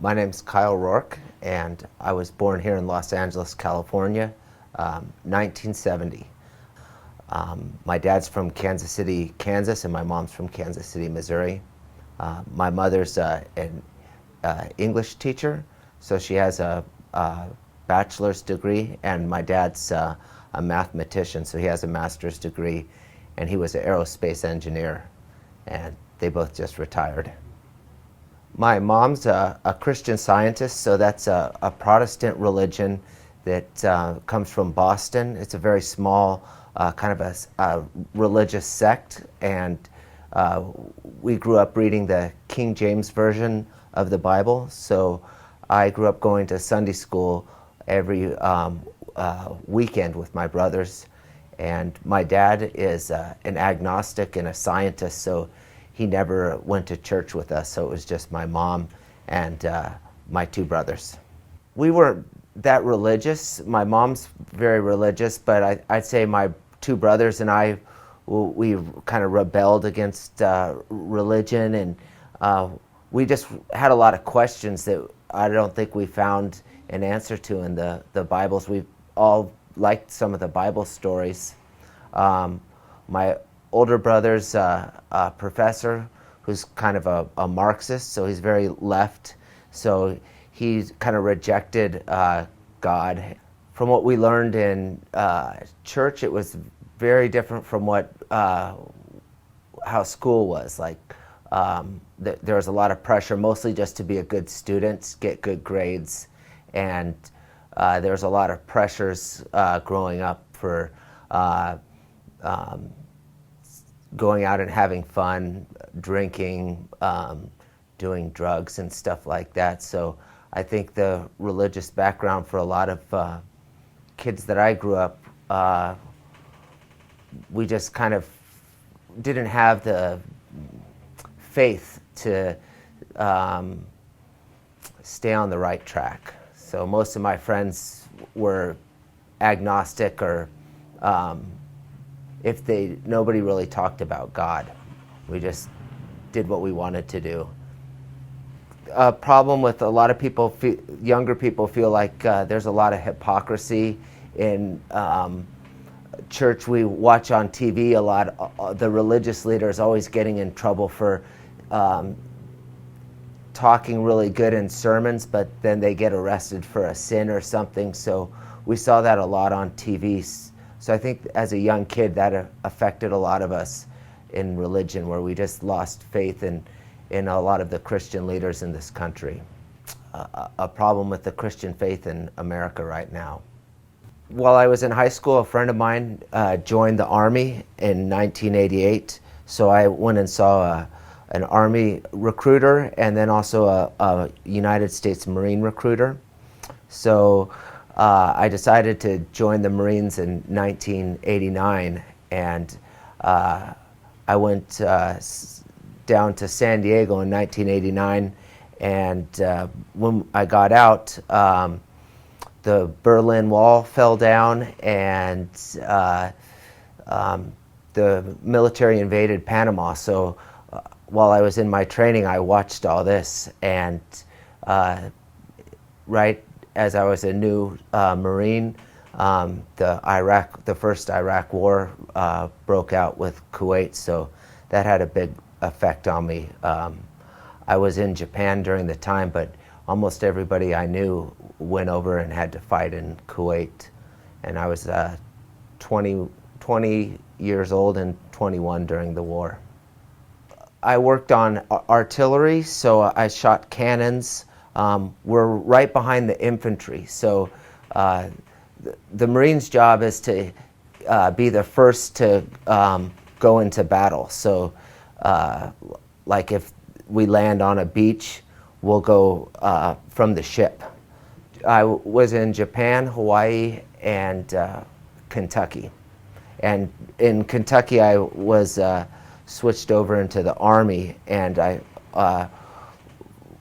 My name's Kyle Rouke, and I was born here in Los Angeles, California, 1970. My dad's from Kansas City, Kansas, and my mom's from Kansas City, Missouri. My mother's an English teacher, so she has a bachelor's degree, and my dad's a mathematician, so he has a master's degree, and he was an aerospace engineer, and they both just retired. My mom's a Christian Scientist, so that's a Protestant religion that comes from Boston. It's a very small kind of a religious sect, and we grew up reading the King James Version of the Bible, so I grew up going to Sunday school every weekend with my brothers, and my dad is an agnostic and a scientist, so he never went to church with us, so it was just my mom and my two brothers. We weren't that religious. My mom's very religious, but I'd say my two brothers and I, we kind of rebelled against religion, and we just had a lot of questions that I don't think we found an answer to in the Bibles. We all liked some of the Bible stories. My older brother's a professor who's kind of a Marxist, so he's very left. So he kind of rejected God. From what we learned in church, it was very different from what how school was. Like there was a lot of pressure, mostly just to be a good student, get good grades, and there was a lot of pressures growing up for going out and having fun, drinking, doing drugs and stuff like that. So I think the religious background for a lot of kids that I grew up, we just kind of didn't have the faith to stay on the right track. So most of my friends were agnostic, or nobody really talked about God. We just did what we wanted to do. A problem with a lot of people, younger people feel like there's a lot of hypocrisy in church. We watch on TV a lot, the religious leaders always getting in trouble for talking really good in sermons, but then they get arrested for a sin or something. So we saw that a lot on TV. So I think as a young kid that affected a lot of us in religion, where we just lost faith in a lot of the Christian leaders in this country. A problem with the Christian faith in America right now. While I was in high school, a friend of mine joined the Army in 1988. So I went and saw an Army recruiter, and then also a United States Marine recruiter. So I decided to join the Marines in 1989, and I went down to San Diego in 1989, and when I got out, the Berlin Wall fell down, and the military invaded Panama. So while I was in my training, I watched all this, and right as I was a new Marine, the first Iraq War broke out with Kuwait, so that had a big effect on me. I was in Japan during the time, but almost everybody I knew went over and had to fight in Kuwait, and I was 20 years old and 21 during the war. I worked on artillery, so I shot cannons. We're right behind the infantry, so the Marines' job is to be the first to go into battle. So like if we land on a beach, we'll go from the ship. I was in Japan, Hawaii, and Kentucky. And in Kentucky, I was switched over into the Army, and I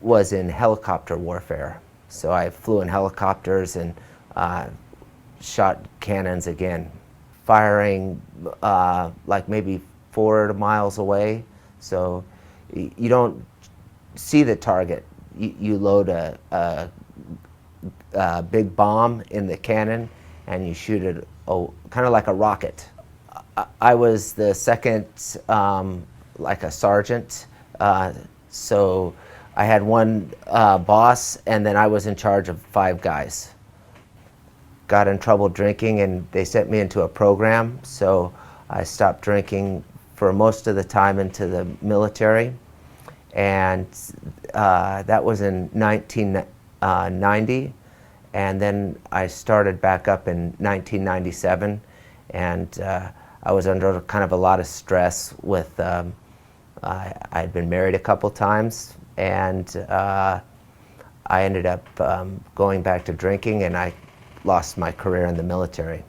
was in helicopter warfare. So I flew in helicopters and shot cannons again, firing like maybe 4 miles away. So you don't see the target you load a big bomb in the cannon and you shoot it, kind of like a rocket. I was the second, like a sergeant, so I had one boss, and then I was in charge of 5 guys. Got in trouble drinking, and they sent me into a program, so I stopped drinking for most of the time into the military, and that was in 1990, and then I started back up in 1997, and I was under kind of a lot of stress with, I'd been married a couple times, and I ended up going back to drinking, and I lost my career in the military.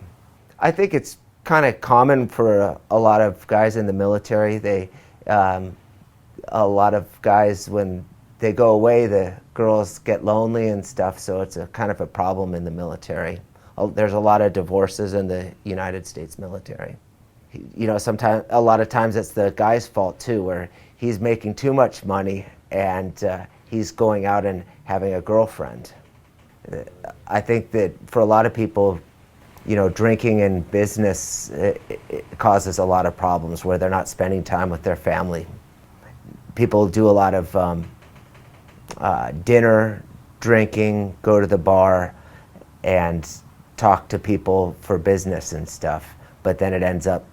I think it's kind of common for a lot of guys in the military. A lot of guys, when they go away, the girls get lonely and stuff, so it's a kind of a problem in the military. There's a lot of divorces in the United States military. You know, sometimes, a lot of times it's the guy's fault too, where he's making too much money and he's going out and having a girlfriend. I think that for a lot of people, you know, drinking in business it causes a lot of problems where they're not spending time with their family. People do a lot of dinner, drinking, go to the bar, and talk to people for business and stuff, but then it ends up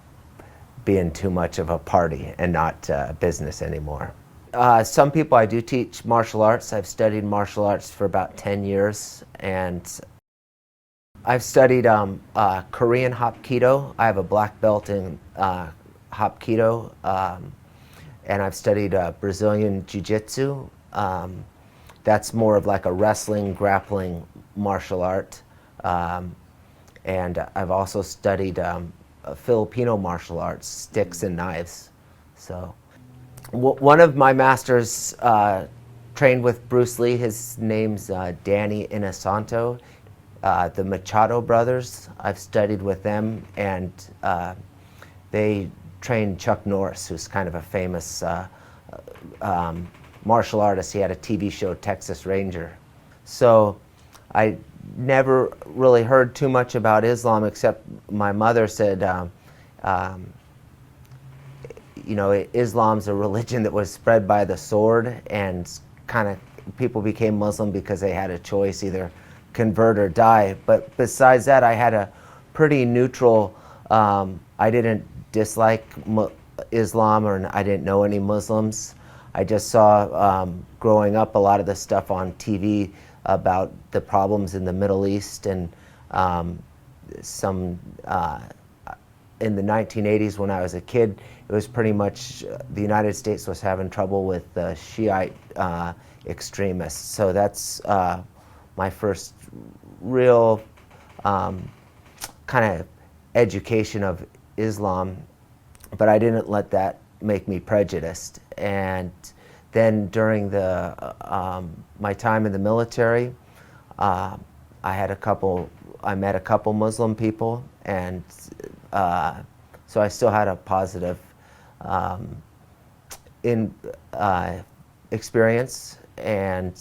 being too much of a party and not business anymore. Some people, I do teach martial arts. I've studied martial arts for about 10 years, and I've studied Korean Hapkido. I have a black belt in Hapkido, and I've studied Brazilian Jiu-Jitsu. That's more of like a wrestling, grappling martial art. And I've also studied Filipino martial arts, sticks and knives. So one of my masters trained with Bruce Lee. His name's Danny Inosanto. The Machado brothers, I've studied with them, and they trained Chuck Norris, who's kind of a famous martial artist. He had a TV show, Texas Ranger. So I never really heard too much about Islam, except my mother said, you know, Islam's a religion that was spread by the sword, and kind of people became Muslim because they had a choice, either convert or die. But besides that, I had a pretty neutral, I didn't dislike Islam, or I didn't know any Muslims. I just saw, growing up, a lot of the stuff on TV about the problems in the Middle East, and some in the 1980s when I was a kid, it was pretty much the United States was having trouble with Shiite extremists. So that's my first real kind of education of Islam, but I didn't let that make me prejudiced. And then during the my time in the military, I met a couple Muslim people, and so I still had a positive experience. And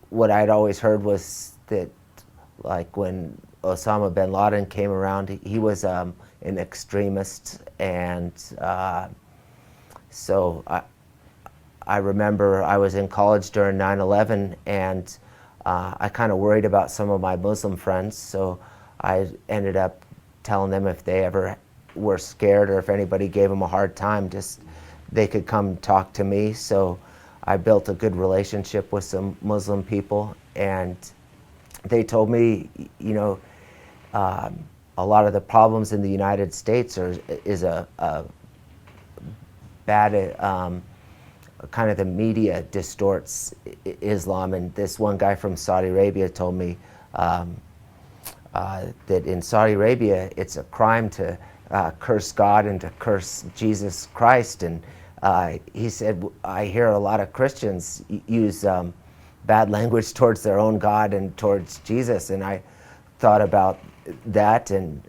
what I'd always heard was that, like, when Osama bin Laden came around, he was an extremist, and so I remember I was in college during 9/11, and I kind of worried about some of my Muslim friends, so I ended up telling them if they ever were scared or if anybody gave them a hard time, just they could come talk to me. So I built a good relationship with some Muslim people, and they told me, you know, a lot of the problems in the United States is a bad, kind of the media distorts Islam. And this one guy from Saudi Arabia told me that in Saudi Arabia it's a crime to curse God and to curse Jesus Christ. And he said, I hear a lot of Christians use bad language towards their own God and towards Jesus. And I thought about that, and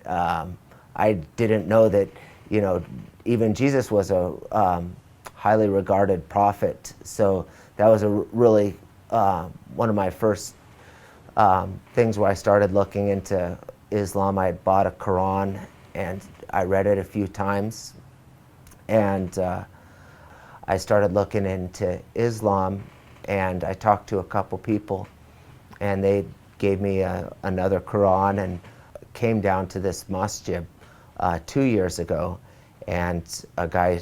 I didn't know that, you know, even Jesus was a highly regarded prophet. So that was a really one of my first things where I started looking into Islam. I had bought a Quran and I read it a few times, and I started looking into Islam, and I talked to a couple people, and they gave me another Quran, and came down to this masjid 2 years ago, and a guy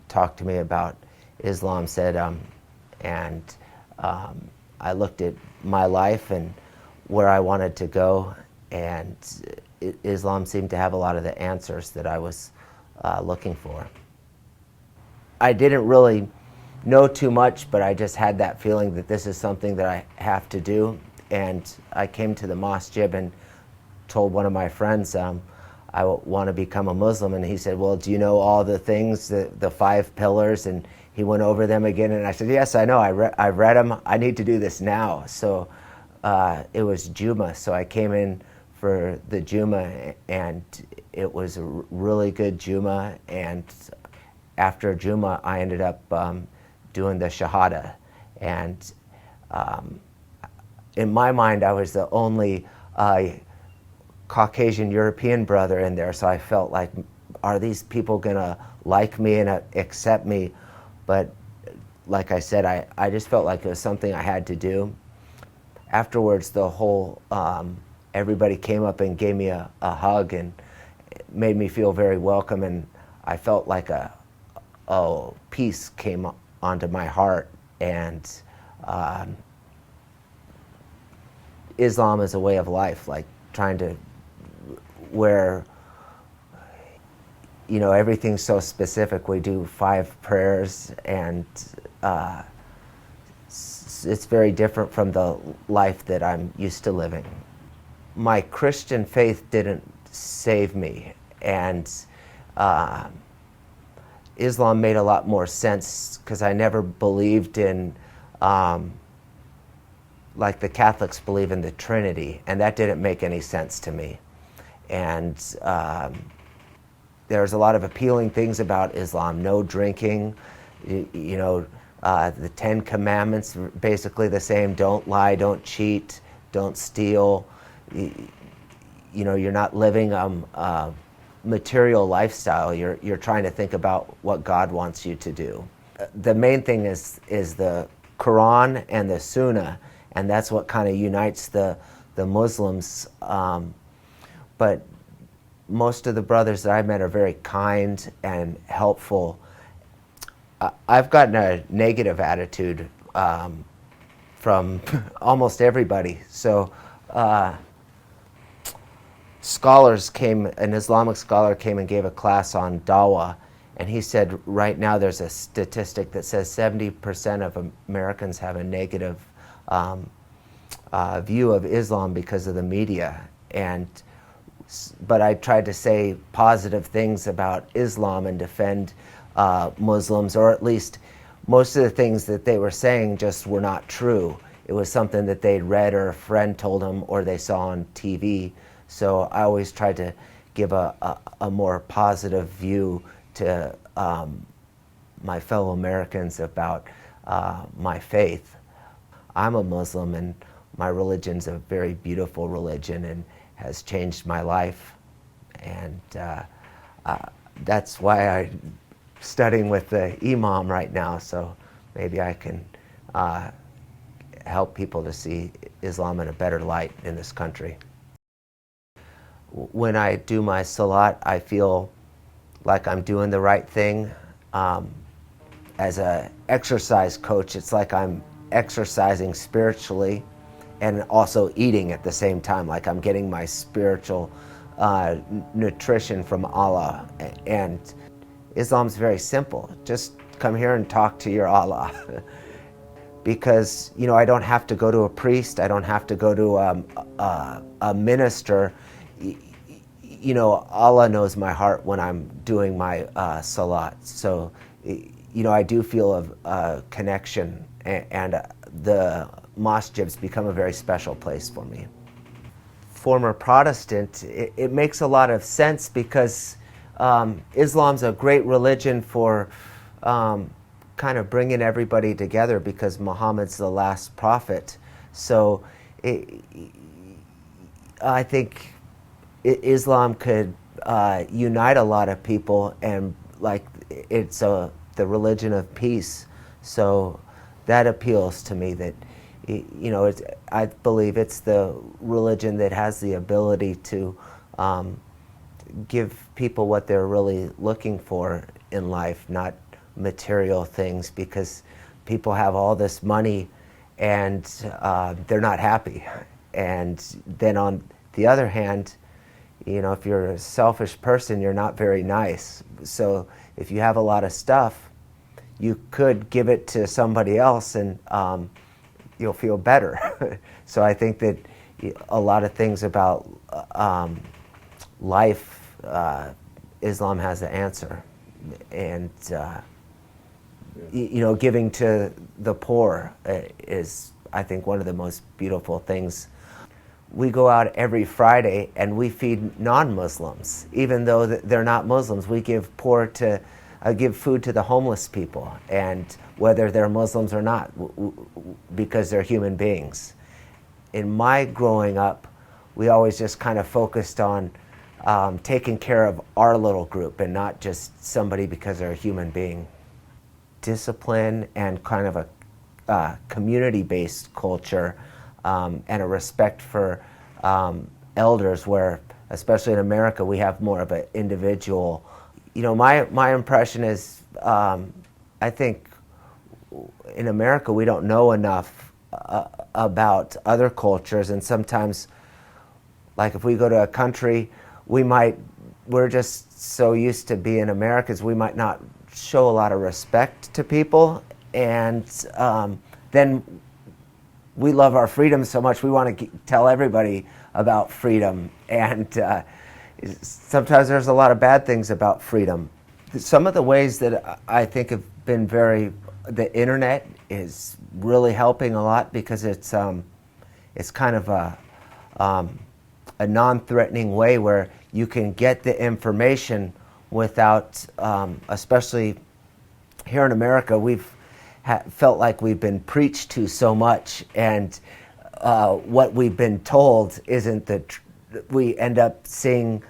talked to me about Islam, said, I looked at my life and where I wanted to go, and Islam seemed to have a lot of the answers that I was looking for. I didn't really know too much, but I just had that feeling that this is something that I have to do. And I came to the masjid and told one of my friends, I want to become a Muslim. And he said, well, do you know all the things, the 5 pillars? And he went over them again. And I said, yes, I know. I've read them. I need to do this now. So it was Cuma. So I came in for the Cuma, and it was a really good Cuma. And after Cuma, I ended up doing the Shahada. And in my mind, I was the only Caucasian European brother in there, so I felt like, are these people gonna like me and accept me? But like I said, I just felt like it was something I had to do. Afterwards, the whole, everybody came up and gave me a hug and made me feel very welcome, and I felt like a peace came onto my heart. And Islam is a way of life, like trying to, where, you know, everything's so specific. We do 5 prayers, and it's very different from the life that I'm used to living. My Christian faith didn't save me, and Islam made a lot more sense, because I never believed in, like the Catholics believe in the Trinity, and that didn't make any sense to me. And there's a lot of appealing things about Islam. No drinking, you know, the 10 Commandments, basically the same. Don't lie, don't cheat, don't steal. You know, you're not living a material lifestyle. You're trying to think about what God wants you to do. The main thing is the Quran and the Sunnah, and that's what kind of unites the Muslims. But most of the brothers that I've met are very kind and helpful. I've gotten a negative attitude from almost everybody. So scholars came, an Islamic scholar came and gave a class on dawah, and he said right now there's a statistic that says 70% of Americans have a negative view of Islam because of the media. But I tried to say positive things about Islam and defend Muslims, or at least most of the things that they were saying just were not true. It was something that they'd read, or a friend told them, or they saw on TV. So I always tried to give a more positive view to my fellow Americans about my faith. I'm a Muslim, and my religion's a very beautiful religion and has changed my life. And that's why I'm studying with the Imam right now, so maybe I can help people to see Islam in a better light in this country. When I do my salat, I feel like I'm doing the right thing. As an exercise coach, it's like I'm exercising spiritually and also eating at the same time, like I'm getting my spiritual nutrition from Allah. And Islam's very simple. Just come here and talk to your Allah. Because, you know, I don't have to go to a priest, I don't have to go to a minister. You know, Allah knows my heart when I'm doing my salat. So, you know, I do feel a connection, and the masjid's become a very special place for me. Former Protestant, it makes a lot of sense, because Islam's a great religion for kind of bringing everybody together because Muhammad's the last prophet. So I think Islam could unite a lot of people, and like it's the religion of peace. So that appeals to me. That I believe it's the religion that has the ability to give people what they're really looking for in life, not material things, because people have all this money and they're not happy. And then on the other hand, if you're a selfish person, you're not very nice. So if you have a lot of stuff, you could give it to somebody else and you'll feel better. So I think that a lot of things about life, Islam has the answer. And giving to the poor is, I think, one of the most beautiful things. We go out every Friday and we feed non-Muslims, even though they're not Muslims. We give give food to the homeless people, and whether they're Muslims or not, because they're human beings. In my growing up, we always just kind of focused on taking care of our little group and not just somebody because they're a human being. Discipline and kind of a community-based culture, and a respect for elders, where, especially in America, we have more of an individual. My impression is, I think in America we don't know enough about other cultures, and sometimes, like if we go to a country, we're just so used to being Americans, we might not show a lot of respect to people, and then we love our freedom so much we want to tell everybody about freedom, and sometimes there's a lot of bad things about freedom. Some of the ways that I think have been the internet is really helping a lot, because it's kind of a non-threatening way where you can get the information without, especially here in America, we've felt like we've been preached to so much, and what we've been told isn't we end up seeing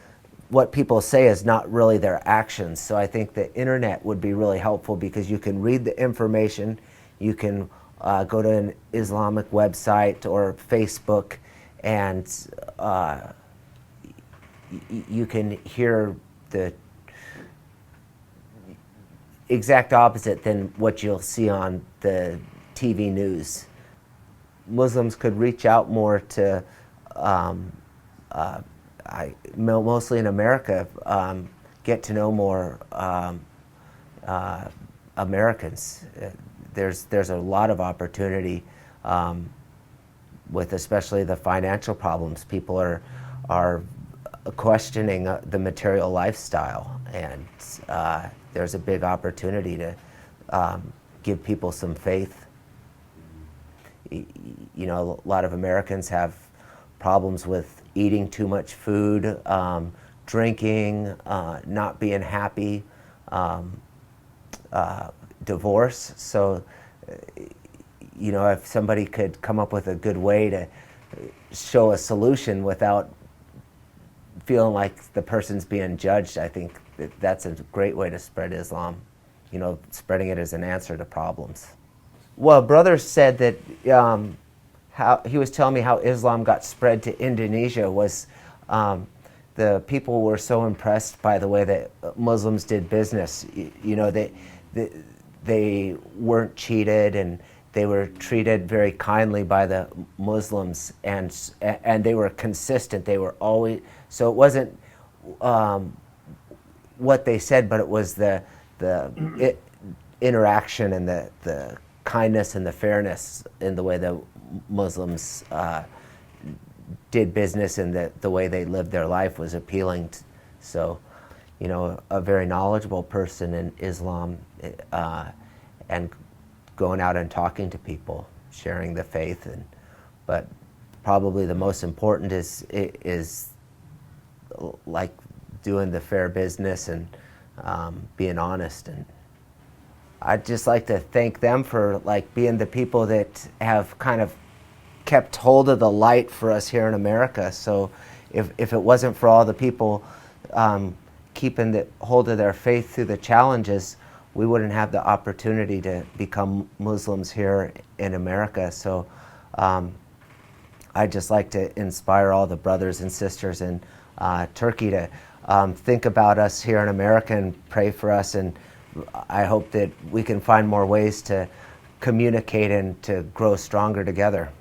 what people say is not really their actions. So I think the internet would be really helpful, because you can read the information, you can go to an Islamic website or Facebook, and you can hear the exact opposite than what you'll see on the TV news. Muslims could reach out more to, mostly in America, get to know more Americans. There's a lot of opportunity with especially the financial problems. People are questioning the material lifestyle, and there's a big opportunity to give people some faith. A lot of Americans have problems with eating too much food, drinking, not being happy, divorce. So, if somebody could come up with a good way to show a solution without feeling like the person's being judged, I think that's a great way to spread Islam, spreading it as an answer to problems. Well, brother said that how he was telling me how Islam got spread to Indonesia was the people were so impressed by the way that Muslims did business. They weren't cheated, and they were treated very kindly by the Muslims, and they were consistent. They were always, so it wasn't what they said, but it was the interaction and the kindness and the fairness in the way the Muslims did business, and the way they lived their life was appealing. So, a very knowledgeable person in Islam, and going out and talking to people, sharing the faith, but probably the most important is like doing the fair business and being honest. And I'd just like to thank them for like being the people that have kind of kept hold of the light for us here in America. So if it wasn't for all the people keeping the hold of their faith through the challenges, we wouldn't have the opportunity to become Muslims here in America. So I'd just like to inspire all the brothers and sisters in Turkey to think about us here in America and pray for us. And I hope that we can find more ways to communicate and to grow stronger together.